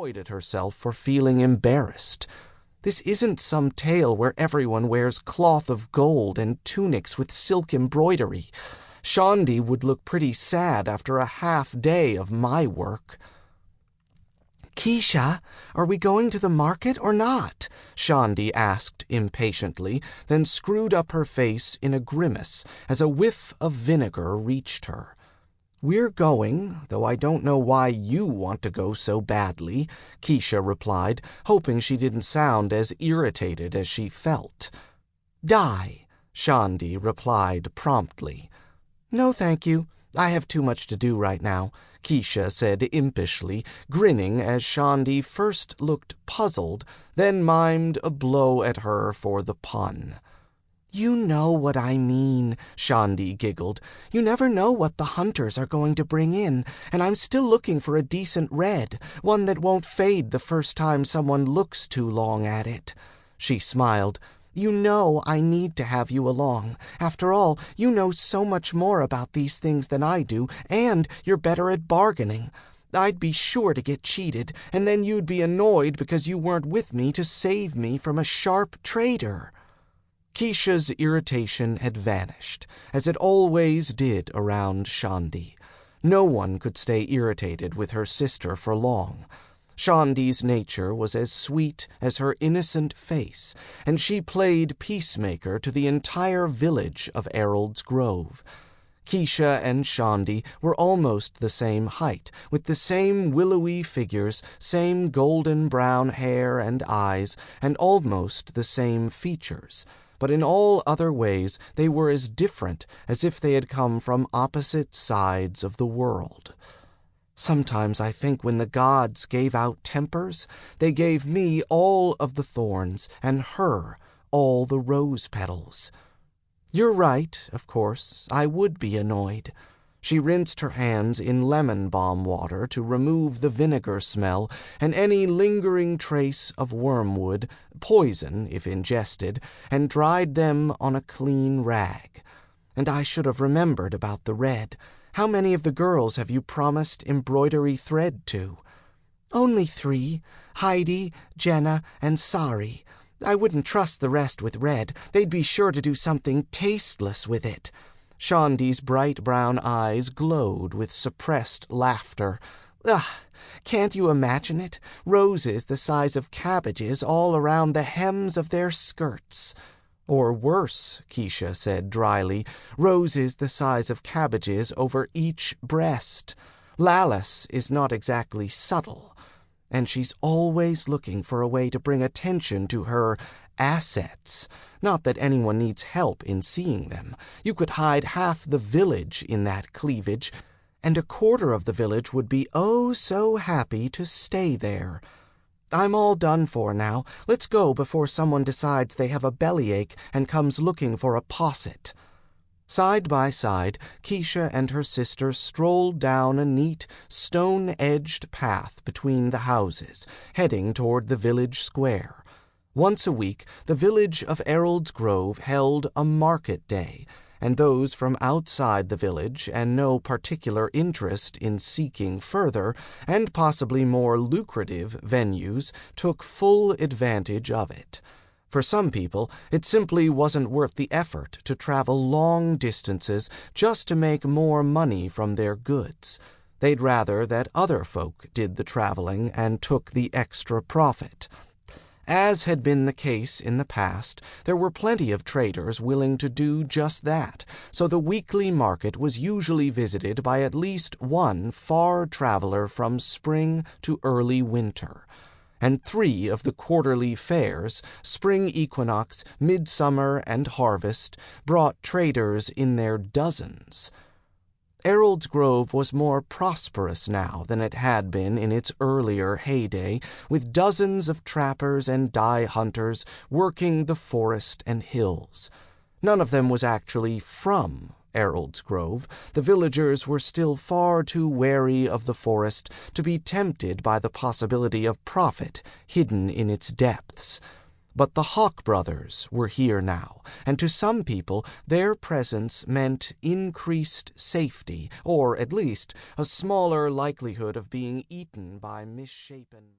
annoyed at herself for feeling embarrassed. This isn't some tale where everyone wears cloth of gold and tunics with silk embroidery. Shaundi would look pretty sad after a half day of my work. "Keisha, are we going to the market or not?" Shaundi asked impatiently, then screwed up her face in a grimace as a whiff of vinegar reached her. "We're going, though I don't know why you want to go so badly," Keisha replied, hoping she didn't sound as irritated as she felt. "Die," Shaundi replied promptly. "No, thank you. I have too much to do right now," Keisha said impishly, grinning as Shaundi first looked puzzled, then mimed a blow at her for the pun. "You know what I mean," Shaundi giggled. "You never know what the hunters are going to bring in, and I'm still looking for a decent red, one that won't fade the first time someone looks too long at it." She smiled. "You know I need to have you along. After all, you know so much more about these things than I do, and you're better at bargaining. I'd be sure to get cheated, and then you'd be annoyed because you weren't with me to save me from a sharp trader." Keisha's irritation had vanished, as it always did around Shaundi. No one could stay irritated with her sister for long. Shaundi's nature was as sweet as her innocent face, and she played peacemaker to the entire village of Errold's Grove. Keisha and Shaundi were almost the same height, with the same willowy figures, same golden brown hair and eyes, and almost the same features. But in all other ways they were as different as if they had come from opposite sides of the world. Sometimes I think when the gods gave out tempers, they gave me all of the thorns and her all the rose petals. You're right, of course, I would be annoyed. She rinsed her hands in lemon balm water to remove the vinegar smell and any lingering trace of wormwood, poison if ingested, and dried them on a clean rag. And I should have remembered about the red. How many of the girls have you promised embroidery thread to? "Only 3, Heidi, Jenna, and Sari. I wouldn't trust the rest with red. They'd be sure to do something tasteless with it." Shaundi's bright brown eyes glowed with suppressed laughter. "Ugh, can't you imagine it? Roses the size of cabbages all around the hems of their skirts." "Or worse," Keisha said dryly, "roses the size of cabbages over each breast. Lallis is not exactly subtle, and she's always looking for a way to bring attention to her assets. Not that anyone needs help in seeing them. You could hide half the village in that cleavage, and a quarter of the village would be oh so happy to stay there. I'm all done for now. Let's go before someone decides they have a bellyache and comes looking for a posset." Side by side, Keisha and her sister strolled down a neat, stone-edged path between the houses, heading toward the village square. Once a week, the village of Errold's Grove held a market day, and those from outside the village and no particular interest in seeking further and possibly more lucrative venues took full advantage of it. For some people, it simply wasn't worth the effort to travel long distances just to make more money from their goods. They'd rather that other folk did the traveling and took the extra profit. As had been the case in the past, there were plenty of traders willing to do just that, so the weekly market was usually visited by at least one far traveler from spring to early winter. And 3 of the quarterly fairs, spring equinox, midsummer, and harvest, brought traders in their dozens. Errold's Grove was more prosperous now than it had been in its earlier heyday, with dozens of trappers and dye hunters working the forest and hills. None of them was actually from Errold's Grove. The villagers were still far too wary of the forest to be tempted by the possibility of profit hidden in its depths. But the Hawkbrothers were here now, and to some people their presence meant increased safety, or at least a smaller likelihood of being eaten by misshapen